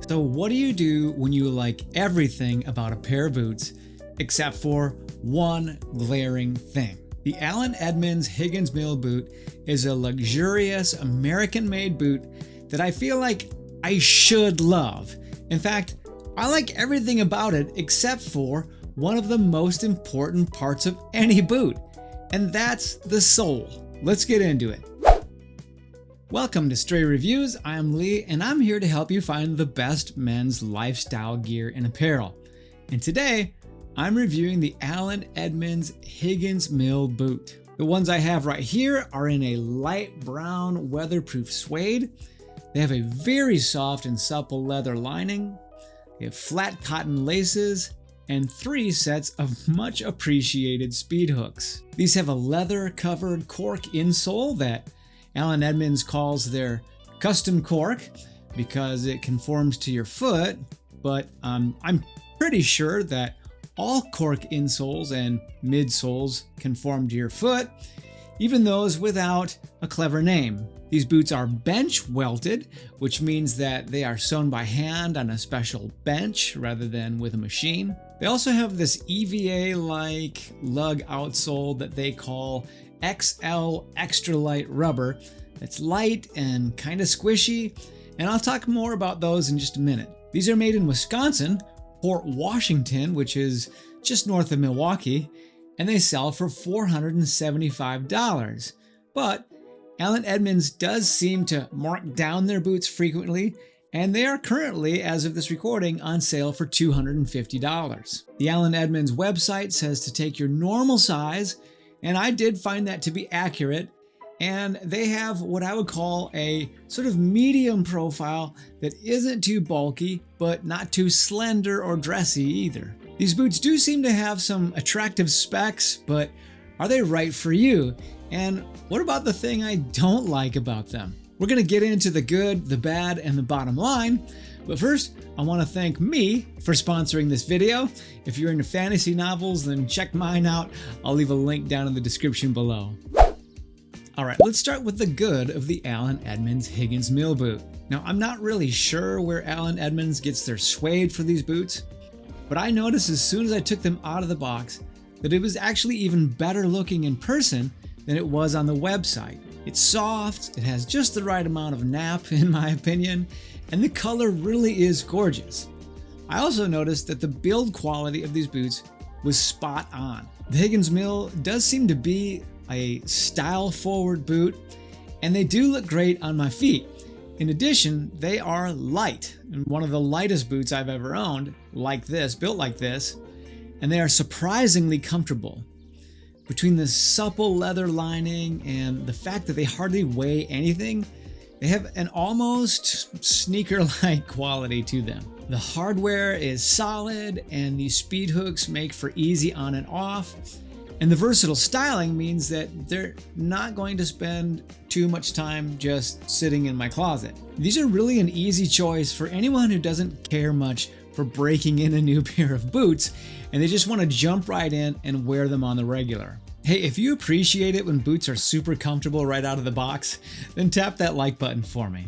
So what do you do when you like everything about a pair of boots except for one glaring thing? The Edmonds Higgins Mill boot is a luxurious American-made boot that I feel like I should love. In fact, I like everything about it except for one of the most important parts of any boot, and that's the sole. Let's get into it. Welcome to Stray Reviews. I'm Lee, and I'm here to help you find the best men's lifestyle gear and apparel. And today, I'm reviewing the Edmonds Higgins Mill boot. The ones I have right here are in a light brown weatherproof suede. They have a very soft and supple leather lining. They have flat cotton laces and 3 sets of much appreciated speed hooks. These have a leather covered cork insole that Edmonds calls their custom cork because it conforms to your foot, but I'm pretty sure that all cork insoles and midsoles conform to your foot, even those without a clever name. These boots are bench welted, which means that they are sewn by hand on a special bench rather than with a machine. They also have this EVA-like lug outsole that they call XL Extra Light Rubber. That's light and kind of squishy, and I'll talk more about those in just a minute. These are made in Wisconsin, Port Washington, which is just north of Milwaukee, and they sell for $475. But Edmonds does seem to mark down their boots frequently, and they are currently, as of this recording, on sale for $250. The Edmonds website says to take your normal size, and I did find that to be accurate, and they have what I would call a sort of medium profile that isn't too bulky, but not too slender or dressy either. These boots do seem to have some attractive specs, but are they right for you? And what about the thing I don't like about them? We're gonna get into the good, the bad, and the bottom line, but first, I wanna thank me for sponsoring this video. If you're into fantasy novels, then check mine out. I'll leave a link down in the description below. All right, let's start with the good of the Edmonds Higgins Mill boot. Now, I'm not really sure where Edmonds gets their suede for these boots, but I noticed as soon as I took them out of the box that it was actually even better looking in person than it was on the website. It's soft, it has just the right amount of nap in my opinion, and the color really is gorgeous. I also noticed that the build quality of these boots was spot on. The Higgins Mill does seem to be a style-forward boot, and they do look great on my feet. In addition, they are light, and one of the lightest boots I've ever owned, like this, built like this, and they are surprisingly comfortable. Between the supple leather lining and the fact that they hardly weigh anything, they have an almost sneaker-like quality to them. The hardware is solid, and these speed hooks make for easy on and off. And the versatile styling means that they're not going to spend too much time just sitting in my closet. These are really an easy choice for anyone who doesn't care much for breaking in a new pair of boots, and they just want to jump right in and wear them on the regular. Hey, if you appreciate it when boots are super comfortable right out of the box, then tap that like button for me.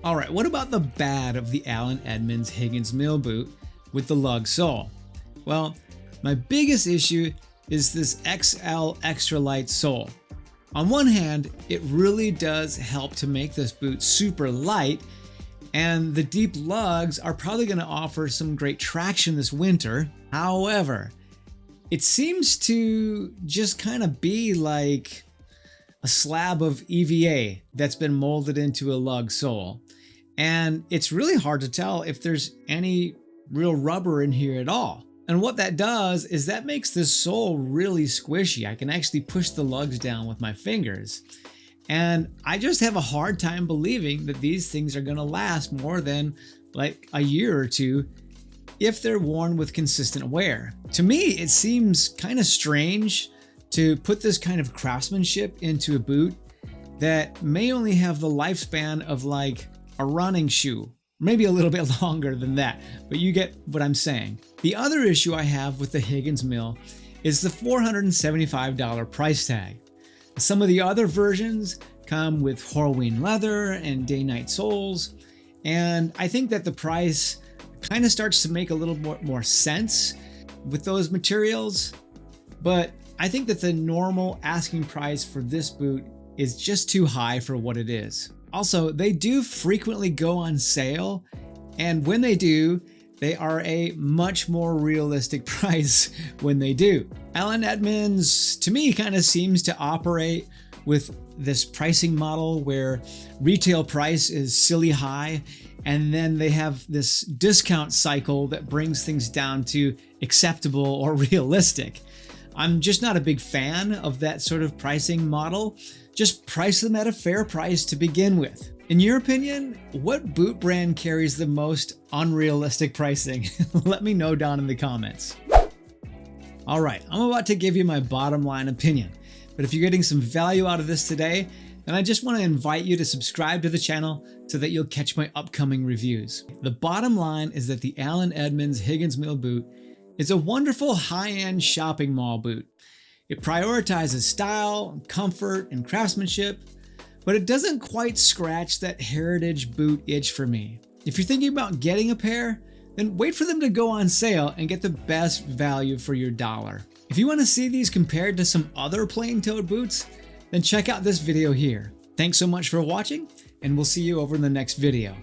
All right, what about the bad of the Edmonds Higgins Mill boot with the lug sole? Well, my biggest issue is this XL Extra Light sole. On one hand, it really does help to make this boot super light, and the deep lugs are probably going to offer some great traction this winter. However, it seems to just kind of be like a slab of EVA that's been molded into a lug sole. And it's really hard to tell if there's any real rubber in here at all. And what that does is that makes this sole really squishy. I can actually push the lugs down with my fingers. And I just have a hard time believing that these things are gonna last more than like a year or two if they're worn with consistent wear. To me, it seems kind of strange to put this kind of craftsmanship into a boot that may only have the lifespan of like a running shoe. Maybe a little bit longer than that, but you get what I'm saying. The other issue I have with the Higgins Mill is the $475 price tag. Some of the other versions come with Horween leather and day-night soles, And I think that the price kind of starts to make a little more sense with those materials. But I think that the normal asking price for this boot is just too high for what it is. Also, they do frequently go on sale, and when they do, they are a much more realistic price when they do. Allen Edmonds, to me, kind of seems to operate with this pricing model where retail price is silly high, and then they have this discount cycle that brings things down to acceptable or realistic. I'm just not a big fan of that sort of pricing model. Just price them at a fair price to begin with. In your opinion, what boot brand carries the most unrealistic pricing? Let me know down in the comments. All right, I'm about to give you my bottom line opinion, but if you're getting some value out of this today, then I just want to invite you to subscribe to the channel so that you'll catch my upcoming reviews. The bottom line is that the Allen Edmonds Higgins Mill boot is a wonderful high-end shopping mall boot. It prioritizes style, comfort, and craftsmanship, but it doesn't quite scratch that heritage boot itch for me. If you're thinking about getting a pair, then wait for them to go on sale and get the best value for your dollar. If you want to see these compared to some other plain-toed boots, then check out this video here. Thanks so much for watching, and we'll see you over in the next video.